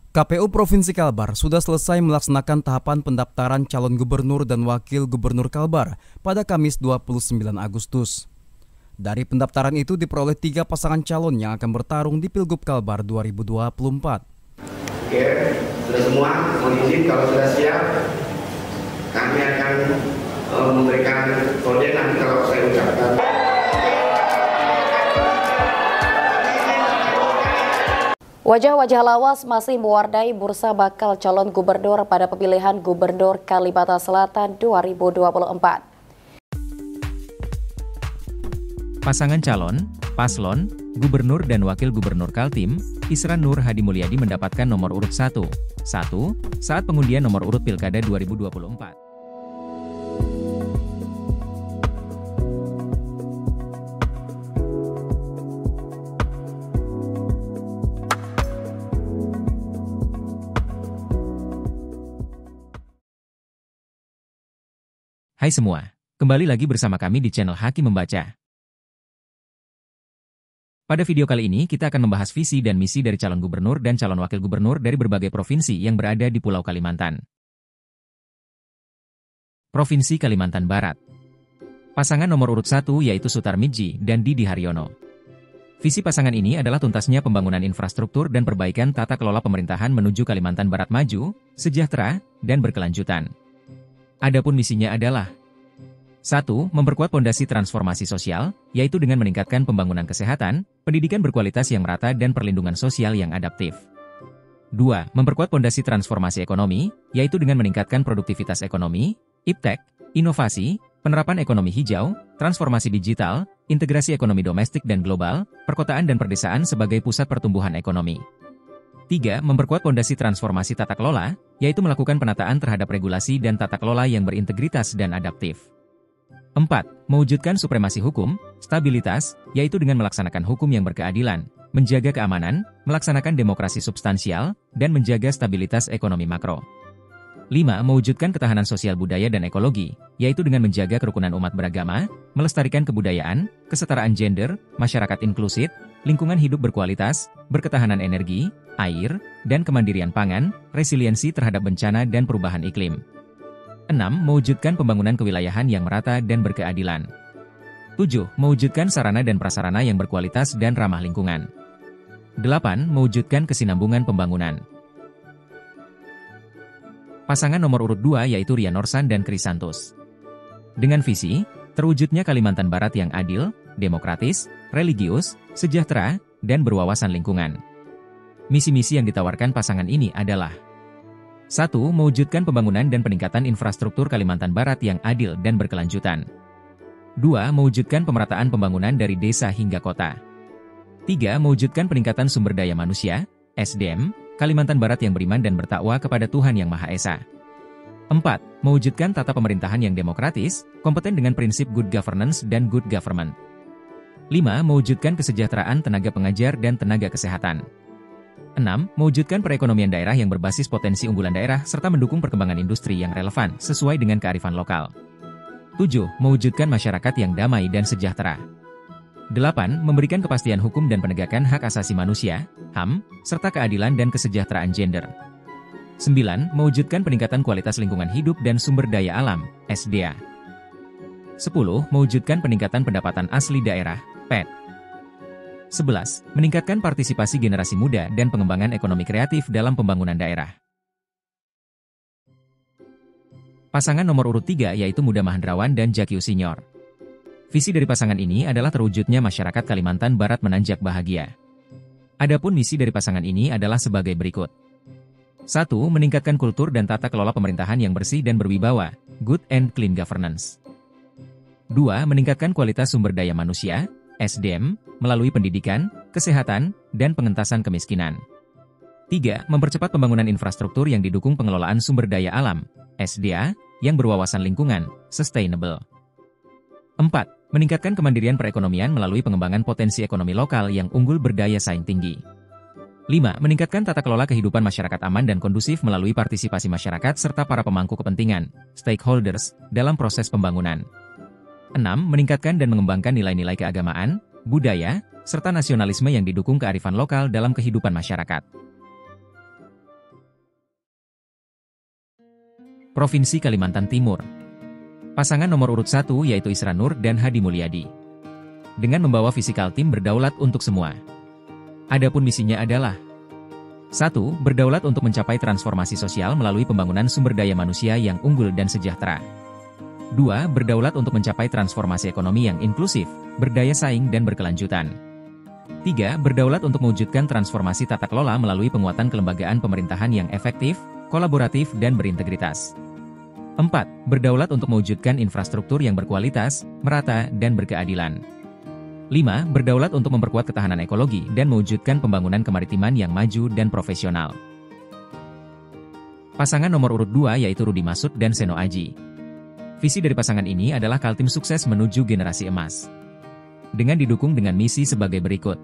KPU Provinsi Kalbar sudah selesai melaksanakan tahapan pendaftaran calon gubernur dan wakil gubernur Kalbar pada Kamis 29 Agustus. Dari pendaftaran itu diperoleh 3 pasangan calon yang akan bertarung di Pilgub Kalbar 2024. Oke, sudah semua, mohon izin kalau sudah siap, kami akan memberikan kode nanti kalau saya ucapkan. Wajah-wajah lawas masih mewarnai bursa bakal calon gubernur pada pemilihan Gubernur Kalimantan Selatan 2024. Pasangan calon, paslon, gubernur dan wakil gubernur Kaltim, Isran Nur Hadi Mulyadi mendapatkan nomor urut 1 saat pengundian nomor urut Pilkada 2024. Hai semua, kembali lagi bersama kami di channel Hakim Membaca. Pada video kali ini kita akan membahas visi dan misi dari calon gubernur dan calon wakil gubernur dari berbagai provinsi yang berada di Pulau Kalimantan. Provinsi Kalimantan Barat. Pasangan nomor urut 1 yaitu Sutar Midji dan Didi Haryono. Visi pasangan ini adalah tuntasnya pembangunan infrastruktur dan perbaikan tata kelola pemerintahan menuju Kalimantan Barat maju, sejahtera, dan berkelanjutan. Adapun misinya adalah 1. Memperkuat pondasi transformasi sosial, yaitu dengan meningkatkan pembangunan kesehatan, pendidikan berkualitas yang merata dan perlindungan sosial yang adaptif. 2. Memperkuat pondasi transformasi ekonomi, yaitu dengan meningkatkan produktivitas ekonomi, iptek, inovasi, penerapan ekonomi hijau, transformasi digital, integrasi ekonomi domestik dan global, perkotaan dan perdesaan sebagai pusat pertumbuhan ekonomi. 3. Memperkuat pondasi transformasi tata kelola, yaitu melakukan penataan terhadap regulasi dan tata kelola yang berintegritas dan adaptif. 4. Mewujudkan supremasi hukum, stabilitas, yaitu dengan melaksanakan hukum yang berkeadilan, menjaga keamanan, melaksanakan demokrasi substansial, dan menjaga stabilitas ekonomi makro. 5. Mewujudkan ketahanan sosial budaya dan ekologi, yaitu dengan menjaga kerukunan umat beragama, melestarikan kebudayaan, kesetaraan gender, masyarakat inklusif, lingkungan hidup berkualitas, berketahanan energi, air, dan kemandirian pangan, resiliensi terhadap bencana dan perubahan iklim. 6. Mewujudkan pembangunan kewilayahan yang merata dan berkeadilan. 7. Mewujudkan sarana dan prasarana yang berkualitas dan ramah lingkungan. 8. Mewujudkan kesinambungan pembangunan. Pasangan nomor urut 2 yaitu Rian Norsan dan Krisantus. Dengan visi, terwujudnya Kalimantan Barat yang adil, demokratis, religius, sejahtera, dan berwawasan lingkungan. Misi-misi yang ditawarkan pasangan ini adalah 1. Mewujudkan pembangunan dan peningkatan infrastruktur Kalimantan Barat yang adil dan berkelanjutan. 2. Mewujudkan pemerataan pembangunan dari desa hingga kota. 3. Mewujudkan peningkatan sumber daya manusia, SDM, Kalimantan Barat yang beriman dan bertakwa kepada Tuhan Yang Maha Esa. 4. Mewujudkan tata pemerintahan yang demokratis, kompeten dengan prinsip good governance dan good government. 5. Mewujudkan kesejahteraan tenaga pengajar dan tenaga kesehatan. 6. Mewujudkan perekonomian daerah yang berbasis potensi unggulan daerah serta mendukung perkembangan industri yang relevan sesuai dengan kearifan lokal. 7. Mewujudkan masyarakat yang damai dan sejahtera. 8. Memberikan kepastian hukum dan penegakan hak asasi manusia, HAM, serta keadilan dan kesejahteraan gender. 9. Mewujudkan peningkatan kualitas lingkungan hidup dan sumber daya alam, SDA. 10. Mewujudkan peningkatan pendapatan asli daerah, PED. 11. Meningkatkan partisipasi generasi muda dan pengembangan ekonomi kreatif dalam pembangunan daerah. Pasangan nomor urut 3 yaitu Muda Mahendrawan dan Jakio Senior. Visi dari pasangan ini adalah terwujudnya masyarakat Kalimantan Barat menanjak bahagia. Adapun misi dari pasangan ini adalah sebagai berikut. 1. Meningkatkan kultur dan tata kelola pemerintahan yang bersih dan berwibawa, good and clean governance. 2. Meningkatkan kualitas sumber daya manusia, SDM, melalui pendidikan, kesehatan, dan pengentasan kemiskinan. 3. Mempercepat pembangunan infrastruktur yang didukung pengelolaan sumber daya alam, SDA, yang berwawasan lingkungan, sustainable. 4. Meningkatkan kemandirian perekonomian melalui pengembangan potensi ekonomi lokal yang unggul berdaya saing tinggi. 5. Meningkatkan tata kelola kehidupan masyarakat aman dan kondusif melalui partisipasi masyarakat serta para pemangku kepentingan, stakeholders, dalam proses pembangunan. 6. Meningkatkan dan mengembangkan nilai-nilai keagamaan, budaya, serta nasionalisme yang didukung kearifan lokal dalam kehidupan masyarakat. Provinsi Kalimantan Timur. Pasangan nomor urut 1 yaitu Isra Nur dan Hadi Mulyadi. Dengan membawa visi Kaltim berdaulat untuk semua. Adapun misinya adalah 1. Berdaulat untuk mencapai transformasi sosial melalui pembangunan sumber daya manusia yang unggul dan sejahtera. 2. Berdaulat untuk mencapai transformasi ekonomi yang inklusif, berdaya saing dan berkelanjutan. 3. Berdaulat untuk mewujudkan transformasi tata kelola melalui penguatan kelembagaan pemerintahan yang efektif, kolaboratif dan berintegritas. 4. Berdaulat untuk mewujudkan infrastruktur yang berkualitas, merata, dan berkeadilan. 5. Berdaulat untuk memperkuat ketahanan ekologi dan mewujudkan pembangunan kemaritiman yang maju dan profesional. Pasangan nomor urut 2 yaitu Rudi Masud dan Seno Aji. Visi dari pasangan ini adalah Kaltim sukses menuju generasi emas. Dengan didukung dengan misi sebagai berikut.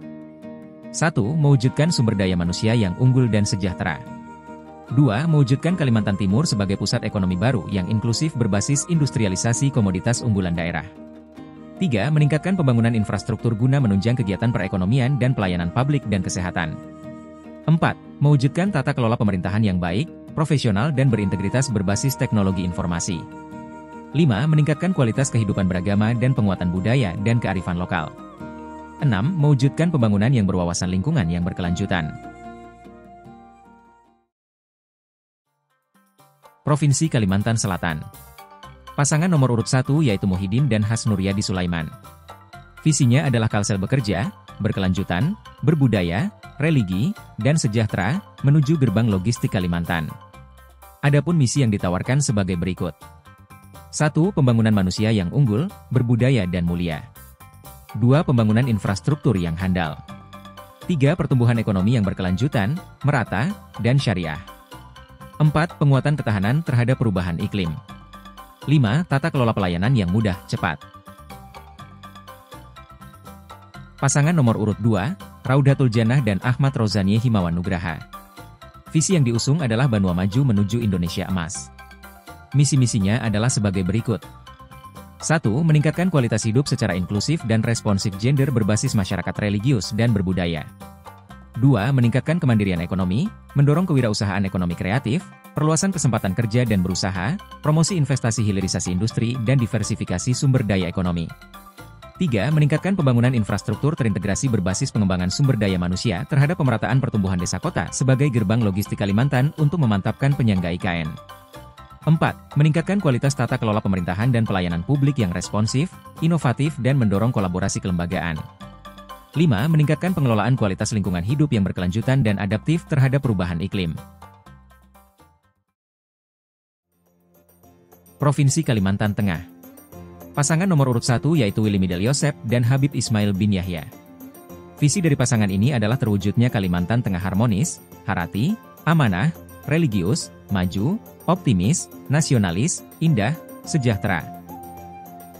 1. Mewujudkan sumber daya manusia yang unggul dan sejahtera. 2. Mewujudkan Kalimantan Timur sebagai pusat ekonomi baru yang inklusif berbasis industrialisasi komoditas unggulan daerah. 3. Meningkatkan pembangunan infrastruktur guna menunjang kegiatan perekonomian dan pelayanan publik dan kesehatan. 4. Mewujudkan tata kelola pemerintahan yang baik, profesional dan berintegritas berbasis teknologi informasi. 5. Meningkatkan kualitas kehidupan beragama dan penguatan budaya dan kearifan lokal. 6. Mewujudkan pembangunan yang berwawasan lingkungan yang berkelanjutan. Provinsi Kalimantan Selatan. Pasangan nomor urut 1 yaitu Muhyiddin dan Hasnuryadi Sulaiman. Visinya adalah Kalsel bekerja, berkelanjutan, berbudaya, religi, dan sejahtera, menuju gerbang logistik Kalimantan. Adapun misi yang ditawarkan sebagai berikut. 1. Pembangunan manusia yang unggul, berbudaya dan mulia. 2. Pembangunan infrastruktur yang handal. 3. Pertumbuhan ekonomi yang berkelanjutan, merata, dan syariah. 4. Penguatan ketahanan terhadap perubahan iklim. 5. Tata kelola pelayanan yang mudah, cepat. Pasangan nomor urut 2, Raudatul Jannah dan Ahmad Rozani Himawan Nugraha. Visi yang diusung adalah Banua Maju menuju Indonesia Emas. Misi-misinya adalah sebagai berikut. 1. Meningkatkan kualitas hidup secara inklusif dan responsif gender berbasis masyarakat religius dan berbudaya. 2. Meningkatkan kemandirian ekonomi, mendorong kewirausahaan ekonomi kreatif, perluasan kesempatan kerja dan berusaha, promosi investasi hilirisasi industri dan diversifikasi sumber daya ekonomi. 3. Meningkatkan pembangunan infrastruktur terintegrasi berbasis pengembangan sumber daya manusia terhadap pemerataan pertumbuhan desa kota sebagai gerbang logistik Kalimantan untuk memantapkan penyangga IKN. 4. Meningkatkan kualitas tata kelola pemerintahan dan pelayanan publik yang responsif, inovatif dan mendorong kolaborasi kelembagaan. 5. Meningkatkan pengelolaan kualitas lingkungan hidup yang berkelanjutan dan adaptif terhadap perubahan iklim. Provinsi Kalimantan Tengah. Pasangan nomor urut 1 yaitu Willy Midel Yosep dan Habib Ismail bin Yahya. Visi dari pasangan ini adalah terwujudnya Kalimantan Tengah harmonis, harati, amanah, religius, maju, optimis, nasionalis, indah, sejahtera.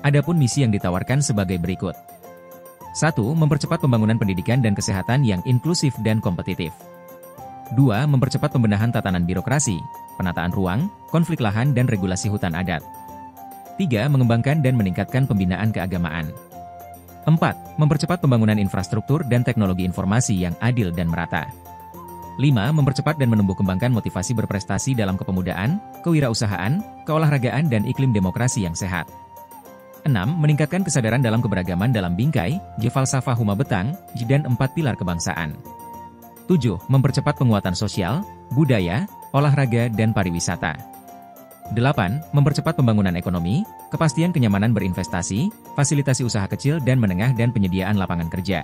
Adapun misi yang ditawarkan sebagai berikut. 1. Mempercepat pembangunan pendidikan dan kesehatan yang inklusif dan kompetitif. 2. Mempercepat pembenahan tatanan birokrasi, penataan ruang, konflik lahan dan regulasi hutan adat. 3. Mengembangkan dan meningkatkan pembinaan keagamaan. 4. Mempercepat pembangunan infrastruktur dan teknologi informasi yang adil dan merata. 5. Mempercepat dan menumbuh kembangkan motivasi berprestasi dalam kepemudaan, kewirausahaan, keolahragaan dan iklim demokrasi yang sehat. 6. Meningkatkan kesadaran dalam keberagaman dalam bingkai, falsafah Huma Betang, dan 4 pilar kebangsaan. 7. Mempercepat penguatan sosial, budaya, olahraga dan pariwisata. 8. Mempercepat pembangunan ekonomi, kepastian kenyamanan berinvestasi, fasilitasi usaha kecil dan menengah dan penyediaan lapangan kerja.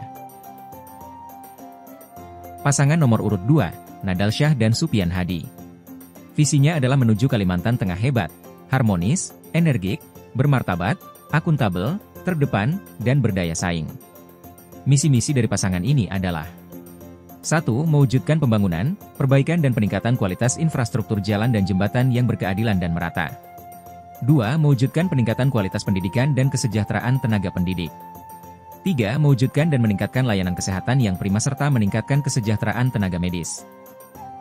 Pasangan nomor urut 2, Nadal Shah dan Supian Hadi. Visinya adalah menuju Kalimantan Tengah hebat, harmonis, energik, bermartabat, akuntabel, terdepan, dan berdaya saing. Misi-misi dari pasangan ini adalah 1. Mewujudkan pembangunan, perbaikan dan peningkatan kualitas infrastruktur jalan dan jembatan yang berkeadilan dan merata. 2. Mewujudkan peningkatan kualitas pendidikan dan kesejahteraan tenaga pendidik. 3. Mewujudkan dan meningkatkan layanan kesehatan yang prima serta meningkatkan kesejahteraan tenaga medis.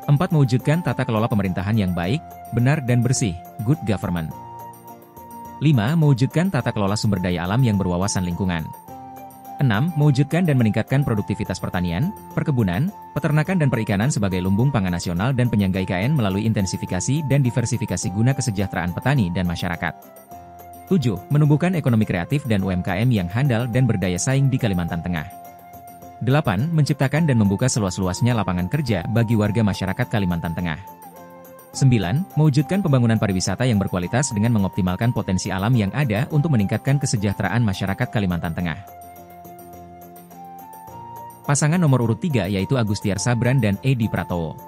4. Mewujudkan tata kelola pemerintahan yang baik, benar dan bersih, good government. 5. Mewujudkan tata kelola sumber daya alam yang berwawasan lingkungan. 6. Mewujudkan dan meningkatkan produktivitas pertanian, perkebunan, peternakan dan perikanan sebagai lumbung pangan nasional dan penyangga IKN melalui intensifikasi dan diversifikasi guna kesejahteraan petani dan masyarakat. 7. Menumbuhkan ekonomi kreatif dan UMKM yang handal dan berdaya saing di Kalimantan Tengah. 8. Menciptakan dan membuka seluas-luasnya lapangan kerja bagi warga masyarakat Kalimantan Tengah. 9. Mewujudkan pembangunan pariwisata yang berkualitas dengan mengoptimalkan potensi alam yang ada untuk meningkatkan kesejahteraan masyarakat Kalimantan Tengah. Pasangan nomor urut 3 yaitu Agustiar Sabran dan Edi Pratowo.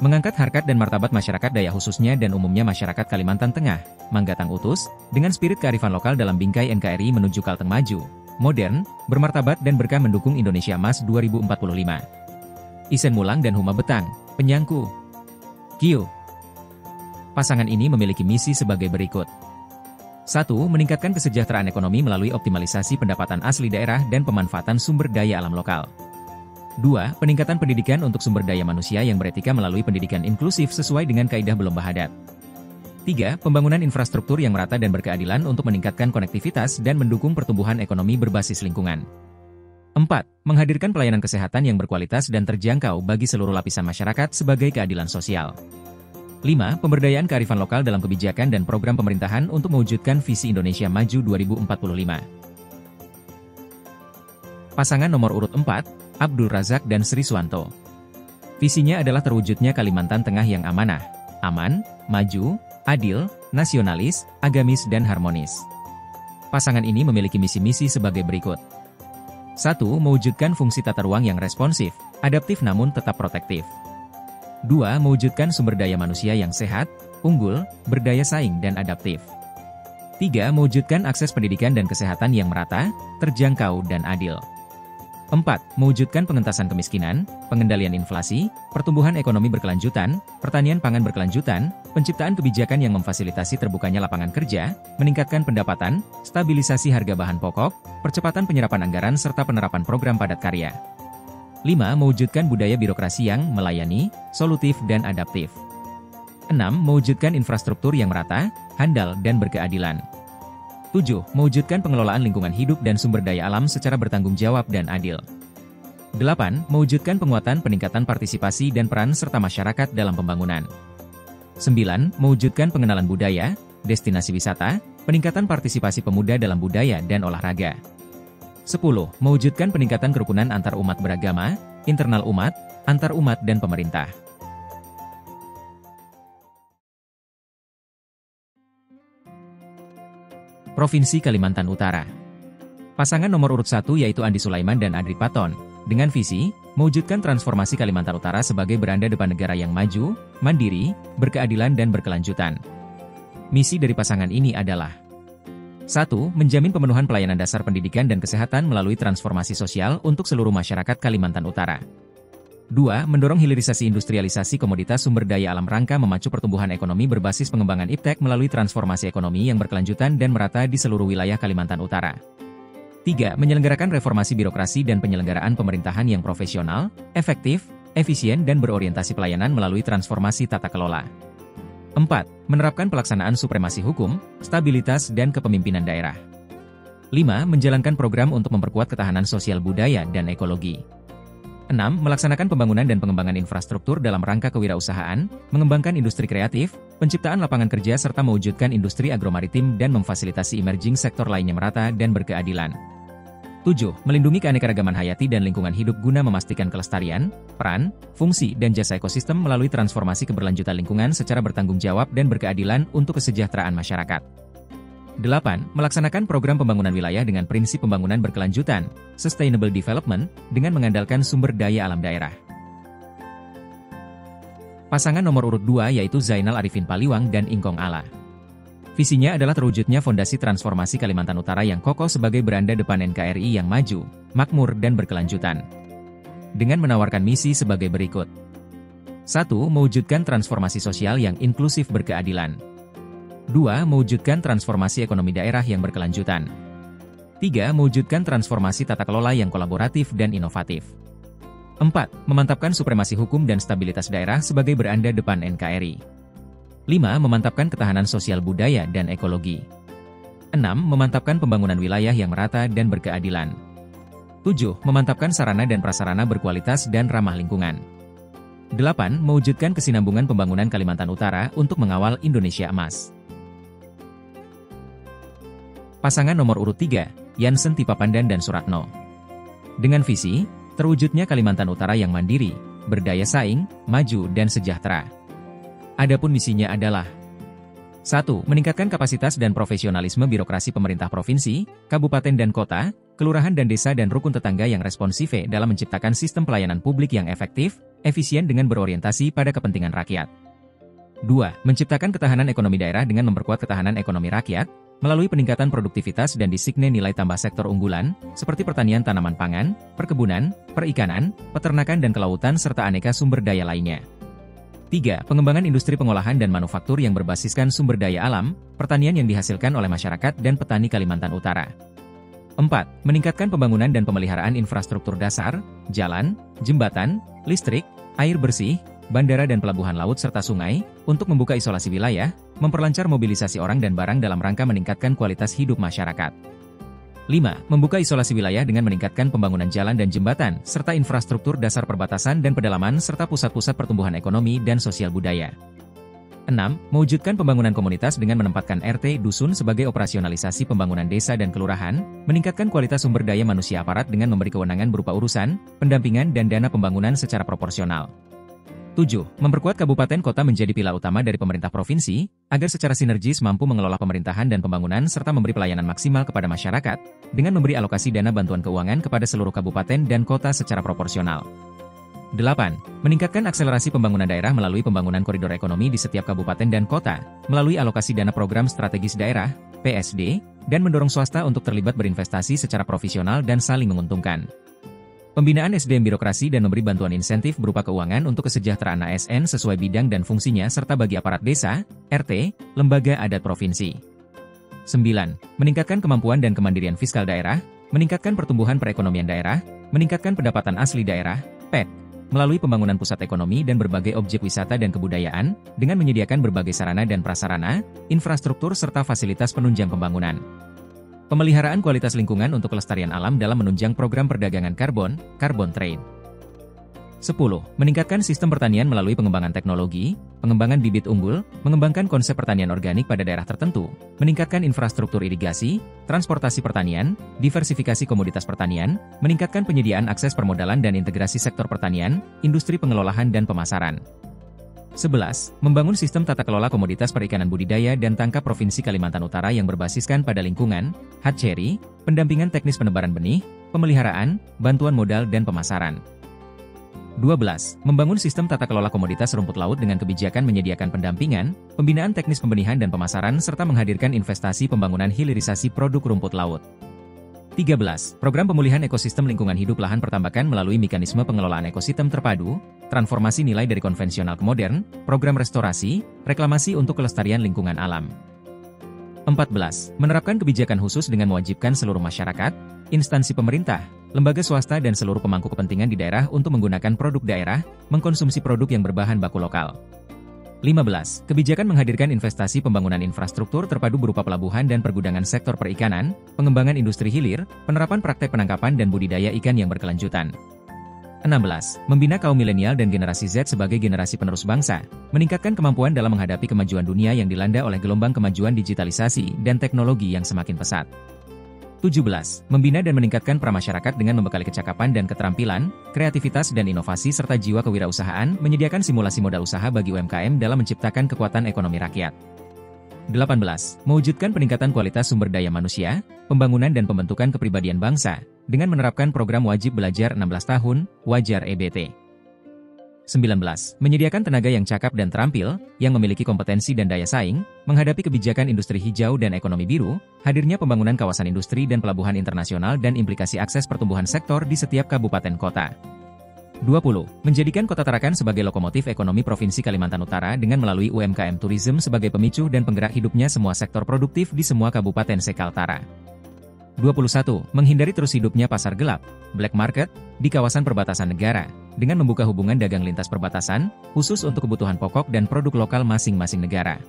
Mengangkat harkat dan martabat masyarakat Dayak khususnya dan umumnya masyarakat Kalimantan Tengah, Manggatang Utus, dengan spirit kearifan lokal dalam bingkai NKRI menuju Kalteng maju, modern, bermartabat dan berkah mendukung Indonesia Emas 2045. Isen Mulang dan Huma Betang, penyangku. Kio. Pasangan ini memiliki misi sebagai berikut. 1. Meningkatkan kesejahteraan ekonomi melalui optimalisasi pendapatan asli daerah dan pemanfaatan sumber daya alam lokal. 2. Peningkatan pendidikan untuk sumber daya manusia yang beretika melalui pendidikan inklusif sesuai dengan kaidah berlomba hadat. 3. Pembangunan infrastruktur yang merata dan berkeadilan untuk meningkatkan konektivitas dan mendukung pertumbuhan ekonomi berbasis lingkungan. 4. Menghadirkan pelayanan kesehatan yang berkualitas dan terjangkau bagi seluruh lapisan masyarakat sebagai keadilan sosial. 5. Pemberdayaan kearifan lokal dalam kebijakan dan program pemerintahan untuk mewujudkan visi Indonesia Maju 2045. Pasangan nomor urut 4, Abdul Razak dan Sri Suwanto. Visinya adalah terwujudnya Kalimantan Tengah yang amanah, aman, maju, adil, nasionalis, agamis dan harmonis. Pasangan ini memiliki misi-misi sebagai berikut. 1. Mewujudkan fungsi tata ruang yang responsif, adaptif namun tetap protektif. 2. Mewujudkan sumber daya manusia yang sehat, unggul, berdaya saing dan adaptif. 3. Mewujudkan akses pendidikan dan kesehatan yang merata, terjangkau dan adil. 4. Mewujudkan pengentasan kemiskinan, pengendalian inflasi, pertumbuhan ekonomi berkelanjutan, pertanian pangan berkelanjutan, penciptaan kebijakan yang memfasilitasi terbukanya lapangan kerja, meningkatkan pendapatan, stabilisasi harga bahan pokok, percepatan penyerapan anggaran serta penerapan program padat karya. 5. Mewujudkan budaya birokrasi yang melayani, solutif dan adaptif. 6. Mewujudkan infrastruktur yang merata, handal dan berkeadilan. 7. Mewujudkan pengelolaan lingkungan hidup dan sumber daya alam secara bertanggung jawab dan adil. 8. Mewujudkan penguatan peningkatan partisipasi dan peran serta masyarakat dalam pembangunan. 9. Mewujudkan pengenalan budaya, destinasi wisata, peningkatan partisipasi pemuda dalam budaya dan olahraga. 10. Mewujudkan peningkatan kerukunan antar umat beragama, internal umat, antar umat dan pemerintah. Provinsi Kalimantan Utara. Pasangan nomor urut 1 yaitu Andi Sulaiman dan Adri Paton, dengan visi, mewujudkan transformasi Kalimantan Utara sebagai beranda depan negara yang maju, mandiri, berkeadilan dan berkelanjutan. Misi dari pasangan ini adalah 1. Menjamin pemenuhan pelayanan dasar pendidikan dan kesehatan melalui transformasi sosial untuk seluruh masyarakat Kalimantan Utara. 2. Mendorong hilirisasi industrialisasi komoditas sumber daya alam rangka memacu pertumbuhan ekonomi berbasis pengembangan iptek melalui transformasi ekonomi yang berkelanjutan dan merata di seluruh wilayah Kalimantan Utara. 3. Menyelenggarakan reformasi birokrasi dan penyelenggaraan pemerintahan yang profesional, efektif, efisien dan berorientasi pelayanan melalui transformasi tata kelola. 4. Menerapkan pelaksanaan supremasi hukum, stabilitas dan kepemimpinan daerah. 5. Menjalankan program untuk memperkuat ketahanan sosial budaya dan ekologi. 6. Melaksanakan pembangunan dan pengembangan infrastruktur dalam rangka kewirausahaan, mengembangkan industri kreatif, penciptaan lapangan kerja serta mewujudkan industri agromaritim dan memfasilitasi emerging sektor lainnya merata dan berkeadilan. 7. Melindungi keanekaragaman hayati dan lingkungan hidup guna memastikan kelestarian, peran, fungsi dan jasa ekosistem melalui transformasi keberlanjutan lingkungan secara bertanggung jawab dan berkeadilan untuk kesejahteraan masyarakat. 8. Melaksanakan program pembangunan wilayah dengan prinsip pembangunan berkelanjutan, sustainable development, dengan mengandalkan sumber daya alam daerah. Pasangan nomor urut 2 yaitu Zainal Arifin Paliwang dan Ingkong Ala. Visinya adalah terwujudnya fondasi transformasi Kalimantan Utara yang kokoh sebagai beranda depan NKRI yang maju, makmur dan berkelanjutan. Dengan menawarkan misi sebagai berikut. 1. Mewujudkan transformasi sosial yang inklusif berkeadilan. 2. Mewujudkan transformasi ekonomi daerah yang berkelanjutan. 3. Mewujudkan transformasi tata kelola yang kolaboratif dan inovatif. 4. Memantapkan supremasi hukum dan stabilitas daerah sebagai beranda depan NKRI. 5. Memantapkan ketahanan sosial budaya dan ekologi. 6. Memantapkan pembangunan wilayah yang merata dan berkeadilan. 7. Memantapkan sarana dan prasarana berkualitas dan ramah lingkungan. 8. Mewujudkan kesinambungan pembangunan Kalimantan Utara untuk mengawal Indonesia Emas. Pasangan nomor urut 3, Janssen Tipapandan dan Suratno. Dengan visi, terwujudnya Kalimantan Utara yang mandiri, berdaya saing, maju dan sejahtera. Adapun misinya adalah 1. Meningkatkan kapasitas dan profesionalisme birokrasi pemerintah provinsi, kabupaten dan kota, kelurahan dan desa dan rukun tetangga yang responsif dalam menciptakan sistem pelayanan publik yang efektif, efisien dengan berorientasi pada kepentingan rakyat. 2. Menciptakan ketahanan ekonomi daerah dengan memperkuat ketahanan ekonomi rakyat, melalui peningkatan produktivitas dan disigne nilai tambah sektor unggulan, seperti pertanian tanaman pangan, perkebunan, perikanan, peternakan dan kelautan serta aneka sumber daya lainnya. 3. Pengembangan industri pengolahan dan manufaktur yang berbasiskan sumber daya alam, pertanian yang dihasilkan oleh masyarakat dan petani Kalimantan Utara. 4. Meningkatkan pembangunan dan pemeliharaan infrastruktur dasar, jalan, jembatan, listrik, air bersih, bandara dan pelabuhan laut serta sungai, untuk membuka isolasi wilayah, memperlancar mobilisasi orang dan barang dalam rangka meningkatkan kualitas hidup masyarakat. 5. Membuka isolasi wilayah dengan meningkatkan pembangunan jalan dan jembatan, serta infrastruktur dasar perbatasan dan pedalaman serta pusat-pusat pertumbuhan ekonomi dan sosial budaya. 6. Mewujudkan pembangunan komunitas dengan menempatkan RT Dusun sebagai operasionalisasi pembangunan desa dan kelurahan, meningkatkan kualitas sumber daya manusia aparat dengan memberi kewenangan berupa urusan, pendampingan dan dana pembangunan secara proporsional. 7. Memperkuat kabupaten kota menjadi pilar utama dari pemerintah provinsi, agar secara sinergis mampu mengelola pemerintahan dan pembangunan serta memberi pelayanan maksimal kepada masyarakat, dengan memberi alokasi dana bantuan keuangan kepada seluruh kabupaten dan kota secara proporsional. 8. Meningkatkan akselerasi pembangunan daerah melalui pembangunan koridor ekonomi di setiap kabupaten dan kota, melalui alokasi dana program strategis daerah, PSD, dan mendorong swasta untuk terlibat berinvestasi secara profesional dan saling menguntungkan. Pembinaan SDM birokrasi dan memberi bantuan insentif berupa keuangan untuk kesejahteraan ASN sesuai bidang dan fungsinya serta bagi aparat desa, RT, lembaga adat provinsi. 9. Meningkatkan kemampuan dan kemandirian fiskal daerah, meningkatkan pertumbuhan perekonomian daerah, meningkatkan pendapatan asli daerah, PED, melalui pembangunan pusat ekonomi dan berbagai objek wisata dan kebudayaan, dengan menyediakan berbagai sarana dan prasarana, infrastruktur serta fasilitas penunjang pembangunan. Pemeliharaan kualitas lingkungan untuk kelestarian alam dalam menunjang program perdagangan karbon, carbon trade. 10. Meningkatkan sistem pertanian melalui pengembangan teknologi, pengembangan bibit unggul, mengembangkan konsep pertanian organik pada daerah tertentu, meningkatkan infrastruktur irigasi, transportasi pertanian, diversifikasi komoditas pertanian, meningkatkan penyediaan akses permodalan dan integrasi sektor pertanian, industri pengelolaan dan pemasaran. 11. Membangun sistem tata kelola komoditas perikanan budidaya dan tangkap Provinsi Kalimantan Utara yang berbasiskan pada lingkungan, hatchery, pendampingan teknis penebaran benih, pemeliharaan, bantuan modal dan pemasaran. 12. Membangun sistem tata kelola komoditas rumput laut dengan kebijakan menyediakan pendampingan, pembinaan teknis pembenihan dan pemasaran serta menghadirkan investasi pembangunan hilirisasi produk rumput laut. 13. Program pemulihan ekosistem lingkungan hidup lahan pertambakan melalui mekanisme pengelolaan ekosistem terpadu, transformasi nilai dari konvensional ke modern, program restorasi, reklamasi untuk kelestarian lingkungan alam. 14. Menerapkan kebijakan khusus dengan mewajibkan seluruh masyarakat, instansi pemerintah, lembaga swasta dan seluruh pemangku kepentingan di daerah untuk menggunakan produk daerah, mengkonsumsi produk yang berbahan baku lokal. 15. Kebijakan menghadirkan investasi pembangunan infrastruktur terpadu berupa pelabuhan dan pergudangan sektor perikanan, pengembangan industri hilir, penerapan praktek penangkapan dan budidaya ikan yang berkelanjutan. 16. Membina kaum milenial dan generasi Z sebagai generasi penerus bangsa, meningkatkan kemampuan dalam menghadapi kemajuan dunia yang dilanda oleh gelombang kemajuan digitalisasi dan teknologi yang semakin pesat. 17. Membina dan meningkatkan pramasyarakat dengan membekali kecakapan dan keterampilan, kreativitas dan inovasi serta jiwa kewirausahaan, menyediakan simulasi modal usaha bagi UMKM dalam menciptakan kekuatan ekonomi rakyat. 18. Mewujudkan peningkatan kualitas sumber daya manusia, pembangunan dan pembentukan kepribadian bangsa, dengan menerapkan program wajib belajar 16 tahun, wajar EBT. 19. Menyediakan tenaga yang cakap dan terampil, yang memiliki kompetensi dan daya saing, menghadapi kebijakan industri hijau dan ekonomi biru, hadirnya pembangunan kawasan industri dan pelabuhan internasional dan implikasi akses pertumbuhan sektor di setiap kabupaten kota. 20. Menjadikan Kota Tarakan sebagai lokomotif ekonomi Provinsi Kalimantan Utara dengan melalui UMKM Tourism sebagai pemicu dan penggerak hidupnya semua sektor produktif di semua kabupaten Sekaltara. 21. Menghindari terus hidupnya pasar gelap, black market, di kawasan perbatasan negara, dengan membuka hubungan dagang lintas perbatasan, khusus untuk kebutuhan pokok dan produk lokal masing-masing negara.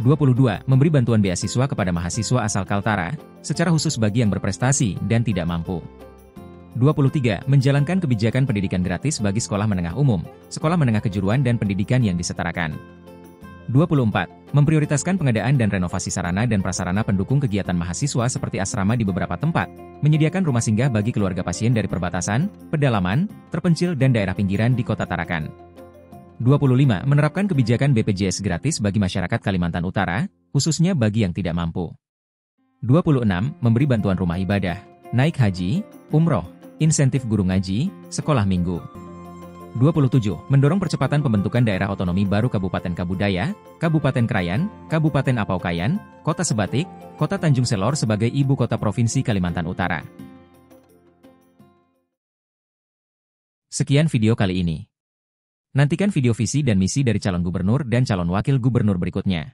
22. Memberi bantuan beasiswa kepada mahasiswa asal Kaltara, secara khusus bagi yang berprestasi dan tidak mampu. 23. Menjalankan kebijakan pendidikan gratis bagi sekolah menengah umum, sekolah menengah kejuruan dan pendidikan yang disetarakan. 24. Memprioritaskan pengadaan dan renovasi sarana dan prasarana pendukung kegiatan mahasiswa seperti asrama di beberapa tempat, menyediakan rumah singgah bagi keluarga pasien dari perbatasan, pedalaman, terpencil dan daerah pinggiran di Kota Tarakan. 25. Menerapkan kebijakan BPJS gratis bagi masyarakat Kalimantan Utara, khususnya bagi yang tidak mampu. 26. Memberi bantuan rumah ibadah, naik haji, umroh, insentif guru ngaji, sekolah minggu. 27. Mendorong percepatan pembentukan daerah otonomi baru Kabupaten Kabudaya, Kabupaten Krayan, Kabupaten Apaukayan, Kota Sebatik, Kota Tanjung Selor sebagai ibu kota Provinsi Kalimantan Utara. Sekian video kali ini. Nantikan video visi dan misi dari calon gubernur dan calon wakil gubernur berikutnya.